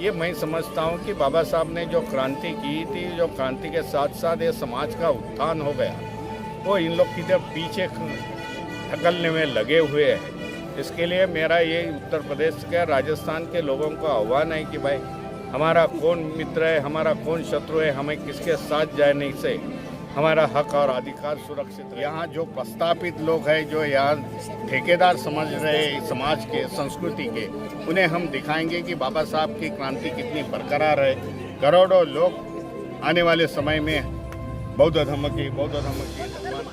ये मैं समझता हूँ कि बाबा साहब ने जो क्रांति की थी, जो क्रांति के साथ साथ ये समाज का उत्थान हो गया, वो इन लोग की जब पीछे ढकलने में लगे हुए हैं। इसके लिए मेरा ये उत्तर प्रदेश के, राजस्थान के लोगों को आह्वान है कि भाई हमारा कौन मित्र है, हमारा कौन शत्रु है, हमें किसके साथ जाने से हमारा हक और अधिकार सुरक्षित रहे। यहाँ जो प्रस्तापित लोग हैं, जो यहाँ ठेकेदार समझ रहे समाज के, संस्कृति के, उन्हें हम दिखाएंगे कि बाबा साहब की क्रांति कितनी बरकरार है। करोड़ों लोग आने वाले समय में बौद्ध धर्म की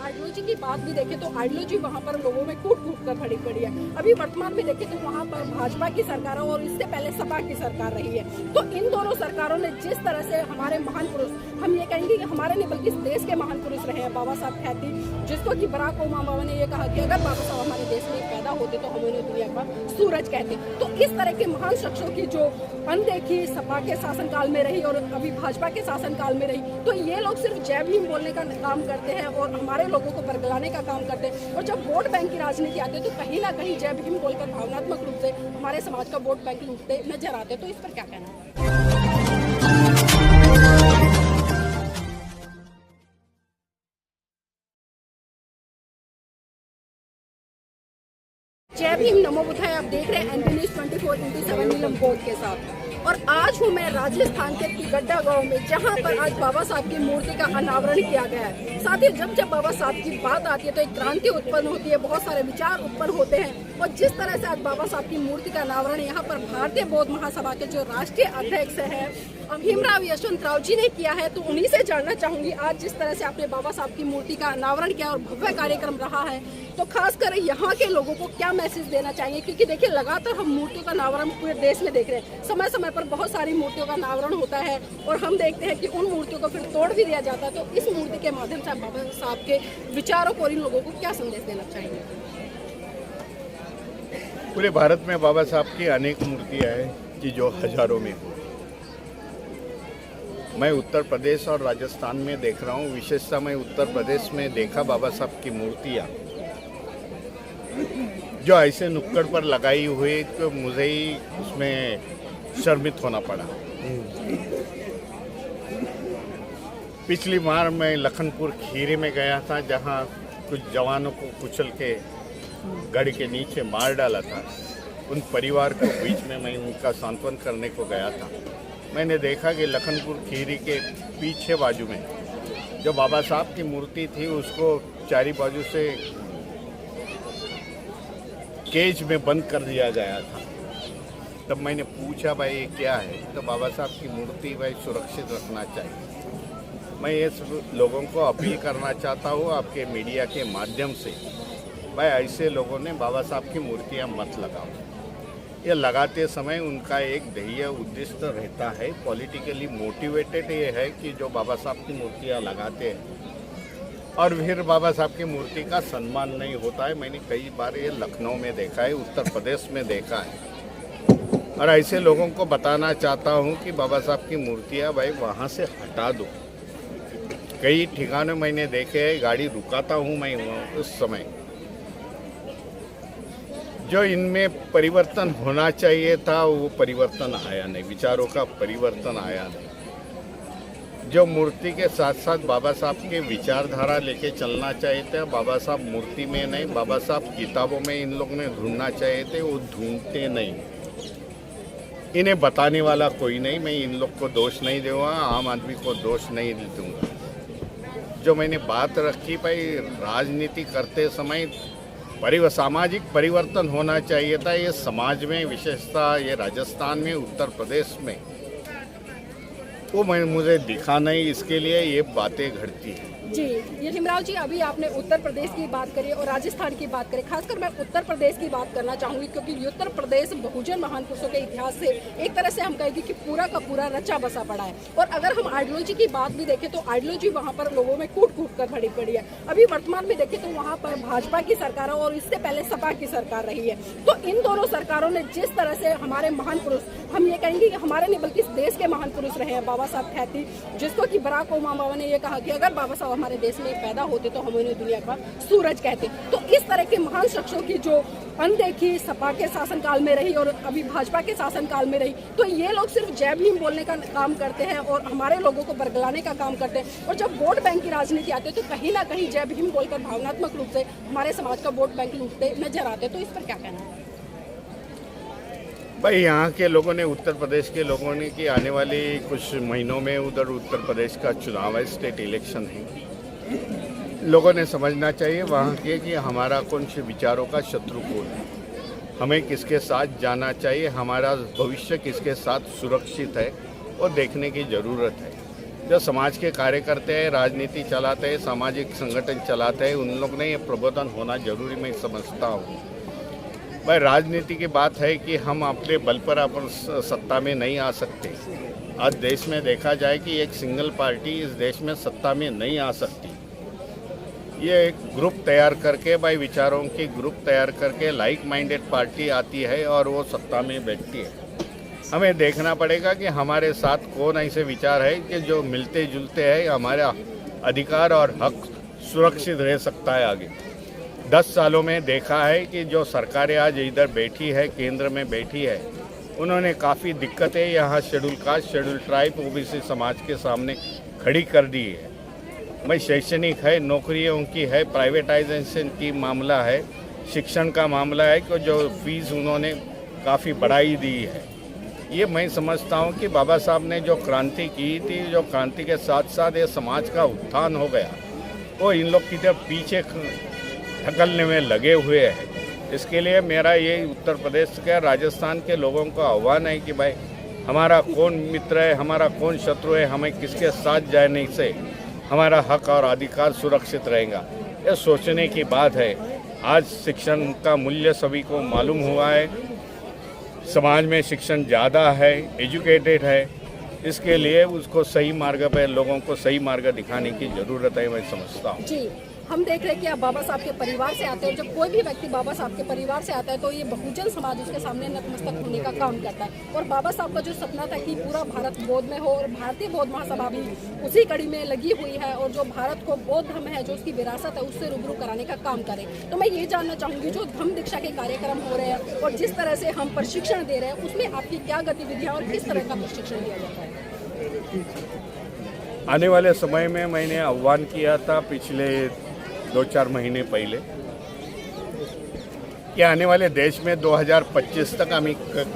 आइडियोलॉजी की बात भी देखें तो आइडियोलॉजी वहाँ पर लोगों में कूट कूट कर खड़ी पड़ी है। अभी वर्तमान में देखें तो वहाँ पर भाजपा की सरकार है और इससे पहले सपा की सरकार रही है। तो इन दोनों सरकारों ने जिस तरह से हमारे महान पुरुष, हम ये कहेंगे कि हमारे नहीं बल्कि इस देश के महान पुरुष रहे हैं, बाबा साहब ख्याति, जिसको कि बराक ओबामा ने ये कहा कि अगर बाबा साहब हमारे देश में पैदा होते तो हम उन्हें दुनिया का सूरज कहते। तो इस तरह के महान शख्सों की जो अनदेखी सपा के शासनकाल में रही और अभी भाजपा के शासनकाल में रही, तो ये लोग सिर्फ जय भीम बोलने का काम करते हैं और हमारे लोगों को बरगलाने का काम करते हैं। और जब वोट बैंक की राजनीति आती है तो कहीं ना कहीं जय भीम बोलकर भावनात्मक रूप से हमारे समाज का वोट बैंक लूटते नजर आते। तो इस पर क्या कहना है? जय भीम, नमो बुद्धाय। आप देख रहे हैं एनबी न्यूज़ 24/7 नीलम बोध के साथ। और आज हूँ मैं राजस्थान के तिगड्डा गांव में, जहां पर आज बाबा साहब की मूर्ति का अनावरण किया गया है। साथ ही जब बाबा साहब की बात आती है तो एक क्रांति उत्पन्न होती है, बहुत सारे विचार उत्पन्न होते हैं। और जिस तरह से आज बाबा साहब की मूर्ति का अनावरण यहाँ पर भारतीय बौद्ध महासभा के जो राष्ट्रीय अध्यक्ष है भीमराव यशवंतराव जी ने किया है, तो उन्हीं से जानना चाहूंगी आज जिस तरह से आपने बाबा साहब की मूर्ति का अनावरण किया और भव्य कार्यक्रम रहा है, तो खासकर यहाँ के लोगों को क्या मैसेज देना चाहिए? क्योंकि देखिए लगातार हम मूर्तियों का अनावरण पूरे देश में देख रहे हैं, समय समय पर बहुत सारी मूर्तियों का अनावरण होता है और हम देखते हैं कि उन मूर्तियों को फिर तोड़ भी दिया जाता है। तो इस मूर्ति के माध्यम से बाबा साहब के विचारों को और इन लोगों को क्या संदेश देना चाहिए? पूरे भारत में बाबा साहब की अनेक मूर्तियां हैं कि जो हजारों में हो। मैं उत्तर प्रदेश और राजस्थान में देख रहा हूँ, विशेषता मैं उत्तर प्रदेश में देखा बाबा साहब की मूर्तियाँ जो ऐसे नुक्कड़ पर लगाई हुई, तो मुझे ही उसमें शर्मित होना पड़ा। पिछली बार मैं लखनपुर खीरी में गया था, जहाँ कुछ जवानों को कुचल के गाड़ी के नीचे मार डाला था। उन परिवार को बीच में मैं उनका सांत्वन करने को गया था। मैंने देखा कि लखनपुर खीरी के पीछे बाजू में जो बाबा साहब की मूर्ति थी, उसको चारी बाजू से केज में बंद कर दिया गया था। तब मैंने पूछा भाई ये क्या है? तो बाबा साहब की मूर्ति भाई सुरक्षित रखना चाहिए। मैं ये लोगों को अपील करना चाहता हूँ आपके मीडिया के माध्यम से, भाई ऐसे लोगों ने बाबा साहब की मूर्तियाँ मत लगाओ। ये लगाते समय उनका एक ध्येय उद्देश्य रहता है, पॉलिटिकली मोटिवेटेड ये है कि जो बाबा साहब की मूर्तियाँ लगाते हैं और फिर बाबा साहब की मूर्ति का सम्मान नहीं होता है। मैंने कई बार ये लखनऊ में देखा है, उत्तर प्रदेश में देखा है। और ऐसे लोगों को बताना चाहता हूँ कि बाबा साहब की मूर्तियाँ भाई वहाँ से हटा दो। कई ठिकाने मैंने देखे है, गाड़ी रुकाता हूँ मैं उस समय, जो इनमें परिवर्तन होना चाहिए था वो परिवर्तन आया नहीं, विचारों का परिवर्तन आया नहीं। जो मूर्ति के साथ साथ बाबा साहब के विचारधारा लेके चलना चाहिए था, बाबा साहब मूर्ति में नहीं, बाबा साहब किताबों में इन लोगों ने ढूंढना चाहिए थे, वो ढूंढते नहीं। इन्हें बताने वाला कोई नहीं। मैं इन लोग को दोष नहीं दूंगा, आम आदमी को दोष नहीं दूंगा। जो मैंने बात रखी भाई, राजनीति करते समय सामाजिक परिवर्तन होना चाहिए था। ये समाज में विशेषता, ये राजस्थान में, उत्तर प्रदेश में वो मुझे दिखा नहीं, इसके लिए ये बातें घटती हैं। जी, ये भीमराव जी, अभी आपने उत्तर प्रदेश की बात करी और राजस्थान की बात करी, खासकर मैं उत्तर प्रदेश की बात करना चाहूँगी क्योंकि उत्तर प्रदेश बहुजन महान पुरुषों के इतिहास से एक तरह से हम कहेंगे कि पूरा का पूरा रचा बसा पड़ा है। और अगर हम आइडियोलॉजी की बात भी देखें तो आइडियोलॉजी वहाँ पर लोगों में कूट कूट कर खड़ी पड़ी है। अभी वर्तमान में देखें तो वहाँ पर भाजपा की सरकार है और इससे पहले सपा की सरकार रही है। तो इन दोनों सरकारों ने जिस तरह से हमारे महान पुरुष, हम ये कहेंगे कि हमारे नहीं बल्कि इस देश के महान पुरुष रहे हैं, बाबा साहब ख्याति, जिसको कि बराक ओबामा ने ये कहा कि अगर बाबा साहब हमारे देश में पैदा होते तो हम उन्हें दुनिया का सूरज कहते। तो इस तरह के महान शख्सों की जो अनदेखी सपा के शासनकाल में रही और अभी भाजपा के शासनकाल में रही, तो ये लोग सिर्फ जय भीम बोलने का काम करते हैं और हमारे लोगों को बरगलाने का काम करते हैं। और जब वोट बैंक की राजनीति आती है तो कहीं ना कहीं जय भीम बोलकर भावनात्मक रूप से हमारे समाज का वोट बैंक लूटते नजर आते। तो इस पर क्या कहना है? भाई यहाँ के लोगों ने, उत्तर प्रदेश के लोगों ने, कि आने वाले कुछ महीनों में उधर उत्तर प्रदेश का चुनाव है, स्टेट इलेक्शन है। लोगों ने समझना चाहिए वहाँ के कि हमारा कौन से विचारों का शत्रु कौन है, हमें किसके साथ जाना चाहिए, हमारा भविष्य किसके साथ सुरक्षित है, और देखने की ज़रूरत है। जो समाज के कार्य करते हैं, राजनीति चलाते हैं, सामाजिक संगठन चलाते हैं, उन लोग ने ये प्रबोधन होना जरूरी मैं समझता हूँ। भाई राजनीति की बात है कि हम अपने बल पर अपन सत्ता में नहीं आ सकते। आज देश में देखा जाए कि एक सिंगल पार्टी इस देश में सत्ता में नहीं आ सकती। ये एक ग्रुप तैयार करके, भाई विचारों की ग्रुप तैयार करके लाइक माइंडेड पार्टी आती है और वो सत्ता में बैठती है। हमें देखना पड़ेगा कि हमारे साथ कौन ऐसे विचार है कि जो मिलते जुलते हैं, हमारा अधिकार और हक सुरक्षित रह सकता है आगे। 10 सालों में देखा है कि जो सरकारें आज इधर बैठी है, केंद्र में बैठी है, उन्होंने काफ़ी दिक्कतें यहाँ schedule caste, schedule tribe, OBC समाज के सामने खड़ी कर दी है। भाई शैक्षणिक है, नौकरियों की है, प्राइवेटाइजेशन की मामला है, शिक्षण का मामला है कि जो फीस उन्होंने काफ़ी बढ़ाई दी है। ये मैं समझता हूँ कि बाबा साहब ने जो क्रांति की थी, जो क्रांति के साथ साथ ये समाज का उत्थान हो गया, वो इन लोग की तरफ पीछे ढकलने में लगे हुए हैं। इसके लिए मेरा ये उत्तर प्रदेश के, राजस्थान के लोगों को आह्वान है कि भाई हमारा कौन मित्र है, हमारा कौन शत्रु है, हमें किसके साथ जाने से हमारा हक और अधिकार सुरक्षित रहेगा, ये सोचने की बात है। आज शिक्षण का मूल्य सभी को मालूम हुआ है, समाज में शिक्षण ज़्यादा है, एजुकेटेड है। इसके लिए उसको सही मार्ग पर, लोगों को सही मार्ग दिखाने की ज़रूरत है, मैं समझता हूँ। जी, हम देख रहे हैं कि आप बाबा साहब के परिवार से आते हैं। जब कोई भी व्यक्ति बाबा साहब के परिवार से आता है तो ये बहुजन समाज उसके सामने नतमस्तक होने का काम करता है। और बाबा साहब का जो सपना था कि पूरा भारत बौद्ध में हो, और भारतीय बौद्ध महासभा भी उसी कड़ी में लगी हुई है, और जो भारत को बौद्ध धर्म है, जो उसकी विरासत है, उससे रूबरू कराने का काम करे। तो मैं ये जानना चाहूँगी, जो धम्म दीक्षा के कार्यक्रम हो रहे हैं और जिस तरह से हम प्रशिक्षण दे रहे हैं, उसमें आपकी क्या गतिविधियाँ और किस तरह का प्रशिक्षण दिया जाता है? आने वाले समय में मैंने आह्वान किया था पिछले 2-4 महीने पहले कि आने वाले देश में 2025 तक हम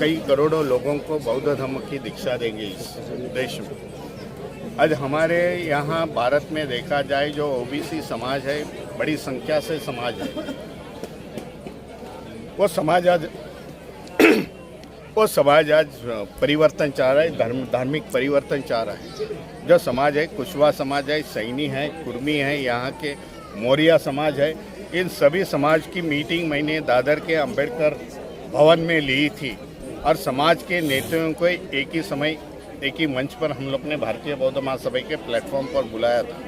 कई करोड़ों लोगों को बौद्ध धर्म की दीक्षा देंगे इस देश में। आज हमारे यहाँ भारत में देखा जाए, जो ओबीसी समाज है, बड़ी संख्या से समाज है, वो समाज आज परिवर्तन चाह रहा है, धार्मिक परिवर्तन चाह रहा है। जो समाज है, कुशवा समाज है, सैनी है, कुर्मी है, यहाँ के मौर्य समाज है, इन सभी समाज की मीटिंग मैंने दादर के अंबेडकर भवन में ली थी, और समाज के नेताओं को एक ही समय, एक ही मंच पर हम लोग ने भारतीय बौद्ध महासभा के प्लेटफॉर्म पर बुलाया था,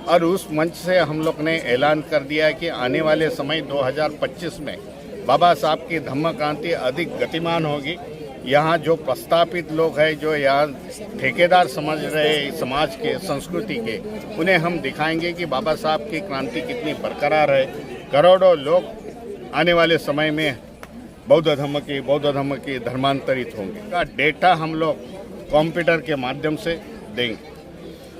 और उस मंच से हम लोग ने ऐलान कर दिया कि आने वाले समय 2025 में बाबा साहब की धम्म क्रांति अधिक गतिमान होगी। यहाँ जो प्रस्तापित लोग हैं, जो यहाँ ठेकेदार समझ रहे समाज के, संस्कृति के, उन्हें हम दिखाएंगे कि बाबा साहब की क्रांति कितनी बरकरार है। करोड़ों लोग आने वाले समय में बौद्ध धर्म की धर्मांतरित होंगे। का डेटा हम लोग कंप्यूटर के माध्यम से देंगे।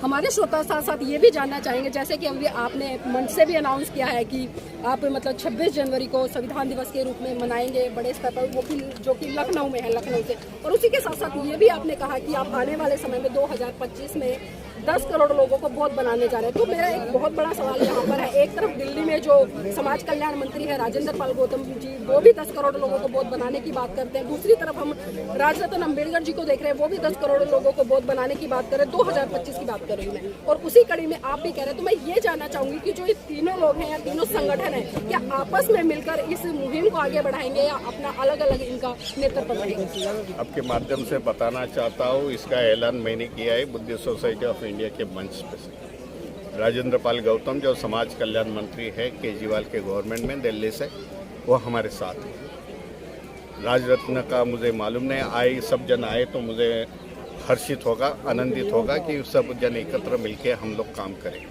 हमारे श्रोता साथ साथ ये भी जानना चाहेंगे, जैसे कि अभी आपने मंच से भी अनाउंस किया है कि आप मतलब 26 जनवरी को संविधान दिवस के रूप में मनाएंगे बड़े स्तर पर, वो भी जो कि लखनऊ में है, लखनऊ से। और उसी के साथ साथ ये भी आपने कहा कि आप आने वाले समय में 2025 में 10 करोड़ लोगों को बौद्ध बनाने जा रहे हैं। तो मेरा एक बहुत बड़ा सवाल यहाँ पर है, एक तरफ दिल्ली में जो समाज कल्याण मंत्री है राजेंद्र पाल गौतम जी, वो भी 10 करोड़ लोगों को बौद्ध बनाने की बात करते हैं। दूसरी तरफ हम राजरत्न अम्बेडकर जी को देख रहे हैं, वो भी 10 करोड़ लोगों को बौद्ध बनाने की बात कर रहे हैं। 2025 की बात कर रही हूँ मैं, और उसी कड़ी में आप भी कह रहे हैं। तो मैं ये जानना चाहूंगी कि जो ये तीनों लोग हैं या तीनों संगठन है, क्या आपस में मिलकर इस मुहिम को आगे बढ़ाएंगे या अपना अलग अलग इनका नेतृत्व करेंगे? आपके माध्यम से बताना चाहता हूँ, इसका ऐलान मैंने किया है बुद्धिस्ट सोसाइटी ऑफ इंडिया के मंच पे से। राजेंद्र पाल गौतम जो समाज कल्याण मंत्री है केजरीवाल के गवर्नमेंट में दिल्ली से, वो हमारे साथ है। राजरत्न का मुझे मालूम नहीं, आए सब जन आए तो मुझे हर्षित होगा, आनंदित होगा कि सब जन एकत्र मिलके हम लोग काम करें।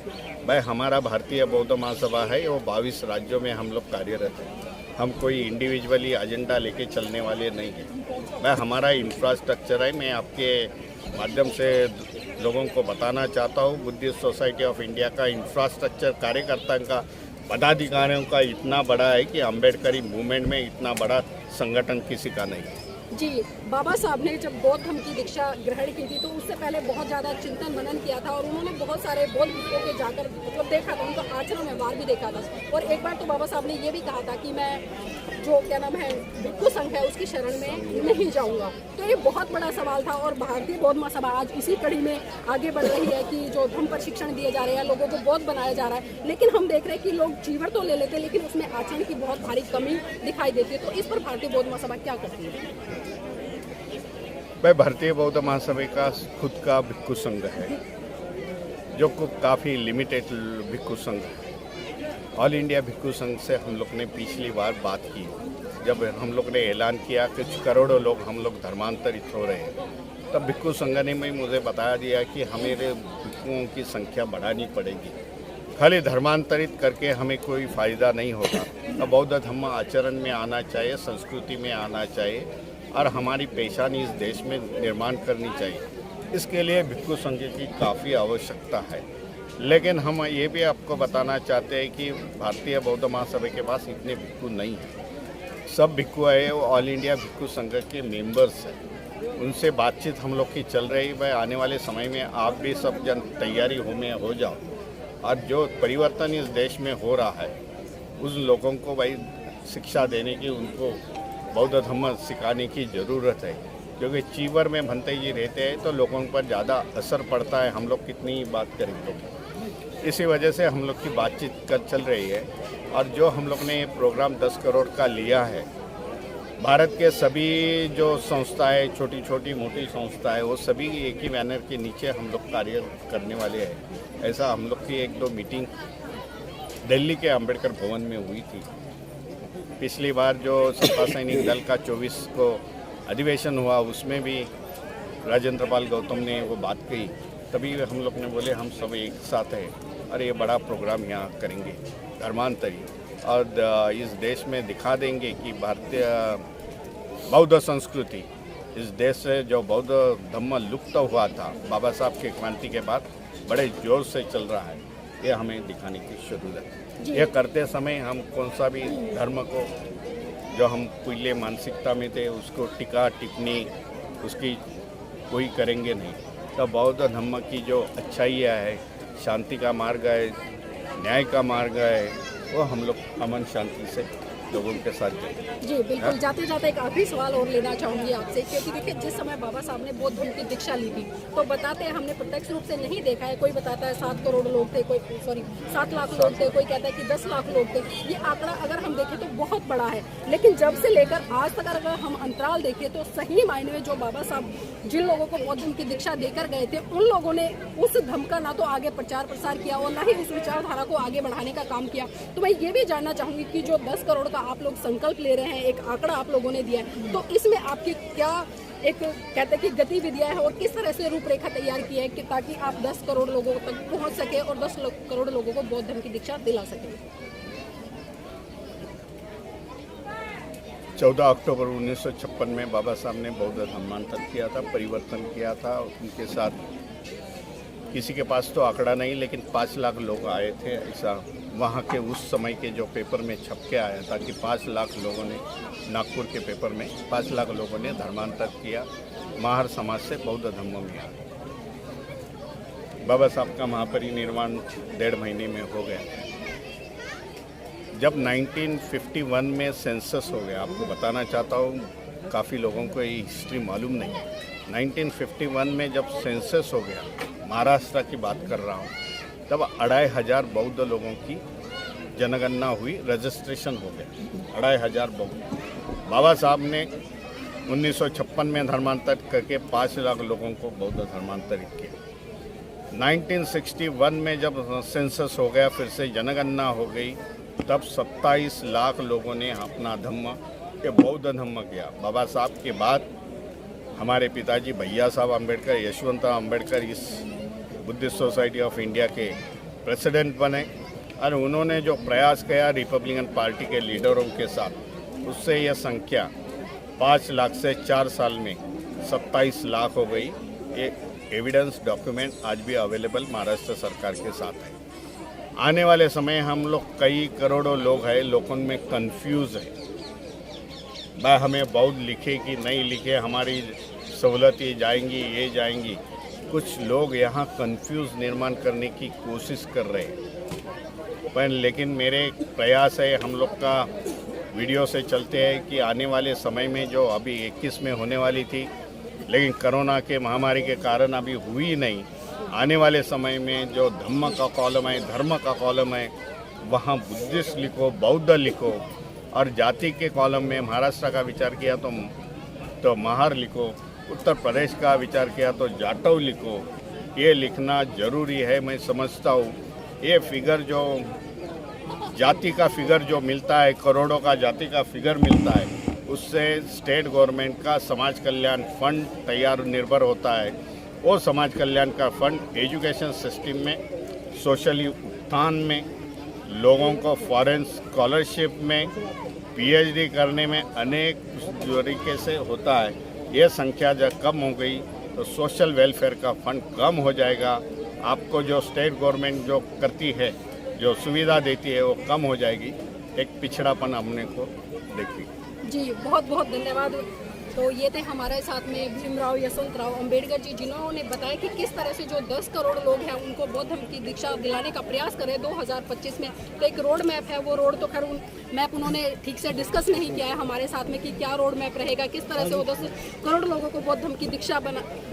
भाई हमारा भारतीय बौद्ध महासभा है, वो 22 राज्यों में हम लोग कार्यरत हैं। हम कोई इंडिविजुअली एजेंडा लेके चलने वाले नहीं हैं। भाई हमारा इंफ्रास्ट्रक्चर है। मैं आपके माध्यम से लोगों को बताना चाहता हूँ, बुद्धिस्ट सोसाइटी ऑफ इंडिया का इंफ्रास्ट्रक्चर कार्यकर्ता का, पदाधिकारियों का इतना बड़ा है कि अम्बेडकरी मूवमेंट में इतना बड़ा संगठन किसी का नहीं है। जी, बाबा साहब ने जब बौद्ध धर्म की दीक्षा ग्रहण की थी तो उससे पहले बहुत ज़्यादा चिंतन मनन किया था और उन्होंने बहुत सारे बौद्ध भिक्षुओं के जाकर मतलब देखा था, उनका आचरण व्यवहार भी देखा था। और एक बार तो बाबा साहब ने ये भी कहा था कि मैं जो क्या नाम है भिक्षु संघ है उसकी शरण में नहीं जाऊंगा। तो ये बहुत बड़ा सवाल था और भारतीय बौद्ध महासभा आज इसी कड़ी में आगे बढ़ रही है कि जो धर्म प्रशिक्षण दिए जा रहे हैं, लोगों को बौद्ध बनाया जा रहा है, लेकिन हम देख रहे हैं कि लोग जीवन तो ले लेते हैं लेकिन उसमें आचरण की बहुत भारी कमी दिखाई देती है। तो इस पर भारतीय बौद्ध महासभा क्या करती है? भाई भारतीय बौद्ध महासभा का खुद का भिक्षु संघ है, जो काफ़ी लिमिटेड भिक्षु संघ है। ऑल इंडिया भिक्षु संघ से हम लोग ने पिछली बार बात की, जब हम लोग ने ऐलान किया कुछ करोड़ों लोग हम लोग धर्मांतरित हो रहे हैं, तब भिक्षु संघ ने मुझे बताया दिया कि हमें भिक्षुओं की संख्या बढ़ानी पड़ेगी। खाली धर्मांतरित करके हमें कोई फ़ायदा नहीं होगा। तो बौद्ध धर्म आचरण में आना चाहिए, संस्कृति में आना चाहिए और हमारी पहचान इस देश में निर्माण करनी चाहिए। इसके लिए भिक्षु संघ की काफ़ी आवश्यकता है। लेकिन हम ये भी आपको बताना चाहते हैं कि भारतीय बौद्ध महासभा के पास इतने भिक्षु नहीं हैं। सब भिक्षु है वो ऑल इंडिया भिक्षु संघ के मेंबर्स हैं, उनसे बातचीत हम लोग की चल रही है। भाई आने वाले समय में आप भी सब जन तैयारी हो जाओ और जो परिवर्तन इस देश में हो रहा है उन लोगों को भाई शिक्षा देने की, उनको बौद्ध धर्म सिखाने की ज़रूरत है। क्योंकि चीवर में भंते जी रहते हैं तो लोगों पर ज़्यादा असर पड़ता है, हम लोग कितनी बात करें तो। इसी वजह से हम लोग की बातचीत चल रही है। और जो हम लोग ने प्रोग्राम 10 करोड़ का लिया है, भारत के सभी जो संस्थाएं, छोटी छोटी मोटी संस्थाएं, वो सभी एक ही बैनर के नीचे हम लोग कार्य करने वाले हैं। ऐसा हम लोग की 1-2 मीटिंग दिल्ली के अंबेडकर भवन में हुई थी। पिछली बार जो सपा सैनिक दल का 24 को अधिवेशन हुआ, उसमें भी राजेंद्र पाल गौतम ने वो बात कही। तभी हम लोग ने बोले हम सब एक साथ हैं और ये बड़ा प्रोग्राम यहाँ करेंगे धर्मांतरी, और इस देश में दिखा देंगे कि भारतीय बौद्ध संस्कृति, इस देश से जो बौद्ध धर्म लुप्त हुआ था बाबा साहब के क्रांति के बाद, बड़े जोर से चल रहा है। ये हमें दिखाने की जरूरत है। ये करते समय हम कौन सा भी धर्म को, जो हम पहले मानसिकता में थे, उसको टीका टिप्पणी उसकी कोई करेंगे नहीं। तो बौद्ध धर्म की जो अच्छाइयाँ है, शांति का मार्ग है, न्याय का मार्ग है, वो हम लोग अमन शांति से लोगों के साथ जाएंगे। जी बिल्कुल। जाते जाते एक आखिरी सवाल और लेना चाहूँगी आपसे, क्योंकि देखिए जिस समय बाबा साहब ने बौद्ध धर्म की दीक्षा ली थी तो बताते हैं, हमने प्रत्यक्ष रूप से नहीं देखा है, कोई बताता है 7 करोड़ लोग थे, कोई 7 लाख लोग थे, कोई कहता है कि 10 लाख लोग थे। ये आंकड़ा अगर हम देखें तो बहुत बड़ा है, लेकिन जब से लेकर आज तक अगर हम अंतराल देखें तो सही मायने में जो बाबा साहब जिन लोगों को बौद्ध धर्म की दीक्षा देकर गए थे, उन लोगों ने उस धर्म का ना तो आगे प्रचार प्रसार किया और ना ही उस विचारधारा को आगे बढ़ाने का काम किया। तो मैं ये भी जानना चाहूँगी कि जो 10 करोड़ का आप लोग संकल्प ले रहे हैं, एक आंकड़ा आप लोगों ने दिया है, तो इसमें आपकी क्या एक कहते हैं कि गतिविधियां है और किस तरह से रूपरेखा तैयार की है कि ताकि आप 10 करोड़ लोगों तक पहुंच सके और 10 करोड़ लोगों को बौद्ध धर्म की दीक्षा दिला सके? 14 अक्टूबर 1956 में बाबा साहब ने बौद्ध धर्मांतर किया था, परिवर्तन किया था। उनके साथ किसी के पास तो आंकड़ा नहीं, लेकिन 5 लाख लोग आए थे। ऐसा वहाँ के उस समय के जो पेपर में छप के आया था कि 5 लाख लोगों ने, नागपुर के पेपर में 5 लाख लोगों ने धर्मांतर किया, महार समाज से बौद्ध धर्म में आ गए। बाबा साहब का महापरिनिर्वाण 1.5 महीने में हो गया। जब 1951 में सेंसस हो गया, आपको बताना चाहता हूँ, काफ़ी लोगों को ये हिस्ट्री मालूम नहीं है। 1951 में जब सेंसस हो गया, महाराष्ट्र की बात कर रहा हूँ, तब 2500 बौद्ध लोगों की जनगणना हुई, रजिस्ट्रेशन हो गया 2500 बौद्ध। बाबा साहब ने 1956 में धर्मांतरित करके 5 लाख लोगों को बौद्ध धर्मांतरित किया। 1961 में जब सेंसस हो गया, फिर से जनगणना हो गई, तब 27 लाख लोगों ने अपना धर्म, ये बौद्ध धर्म किया। बाबा साहब के बाद हमारे पिताजी भैया साहब अम्बेडकर, यशवंतराव अम्बेडकर इस बुद्धिस्ट सोसाइटी ऑफ इंडिया के प्रेसिडेंट बने और उन्होंने जो प्रयास किया रिपब्लिकन पार्टी के लीडरों के साथ, उससे यह संख्या 5 लाख से 4 साल में 27 लाख हो गई। ये एविडेंस डॉक्यूमेंट आज भी अवेलेबल महाराष्ट्र सरकार के साथ है। आने वाले समय हम लोग कई करोड़ों लोग हैं, लोगों में कंफ्यूज है, भाई हमें बौद्ध लिखे कि नहीं लिखे, हमारी सहूलतें जाएंगी, ये जाएंगी। कुछ लोग यहाँ कंफ्यूज निर्माण करने की कोशिश कर रहे हैं, पर लेकिन मेरे प्रयास है, हम लोग का वीडियो से चलते हैं कि आने वाले समय में जो अभी 21 में होने वाली थी, लेकिन कोरोना के महामारी के कारण अभी हुई नहीं, आने वाले समय में जो धम्म का कॉलम है, धर्म का कॉलम है, वहाँ बुद्धिस्ट लिखो, बौद्ध लिखो, और जाति के कॉलम में महाराष्ट्र का विचार किया तो महार लिखो, उत्तर प्रदेश का विचार किया तो जाटव लिखो। ये लिखना ज़रूरी है। मैं समझता हूँ ये फिगर जो जाति का फिगर जो मिलता है, करोड़ों का जाति का फिगर मिलता है, उससे स्टेट गवर्नमेंट का समाज कल्याण फंड तैयार निर्भर होता है। वो समाज कल्याण का फंड एजुकेशन सिस्टम में, सोशली उत्थान में, लोगों को फॉरेन स्कॉलरशिप में, पीएचडी करने में अनेक तरीके से होता है। ये संख्या जब कम हो गई तो सोशल वेलफेयर का फंड कम हो जाएगा। आपको जो स्टेट गवर्नमेंट जो करती है, जो सुविधा देती है, वो कम हो जाएगी। एक पिछड़ापन हमने को देखी। जी बहुत बहुत धन्यवाद। तो ये थे हमारे साथ में भीमराव यशवंतराव अम्बेडकर जी, जिन्होंने बताया कि किस तरह से जो 10 करोड़ लोग हैं उनको बौद्ध धर्म की दीक्षा दिलाने का प्रयास करें 2025 में। तो एक रोड मैप है, वो रोड तो खैर मैप उन्होंने ठीक से डिस्कस नहीं किया है हमारे साथ में कि क्या रोड मैप रहेगा, किस तरह से वो 10 करोड़ लोगों को बौद्ध धर्म की दीक्षा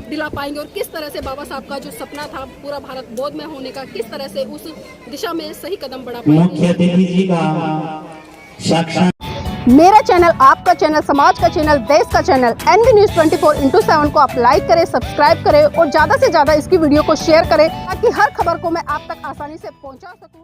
दिला पाएंगे, और किस तरह से बाबा साहब का जो सपना था पूरा भारत बौद्ध में होने का, किस तरह से उस दिशा में सही कदम बढ़ा पाएंगे। मेरा चैनल, आपका चैनल, समाज का चैनल, देश का चैनल NV News 24/7 को आप लाइक करें, सब्सक्राइब करें और ज़्यादा से ज़्यादा इसकी वीडियो को शेयर करें ताकि हर खबर को मैं आप तक आसानी से पहुंचा सकूं।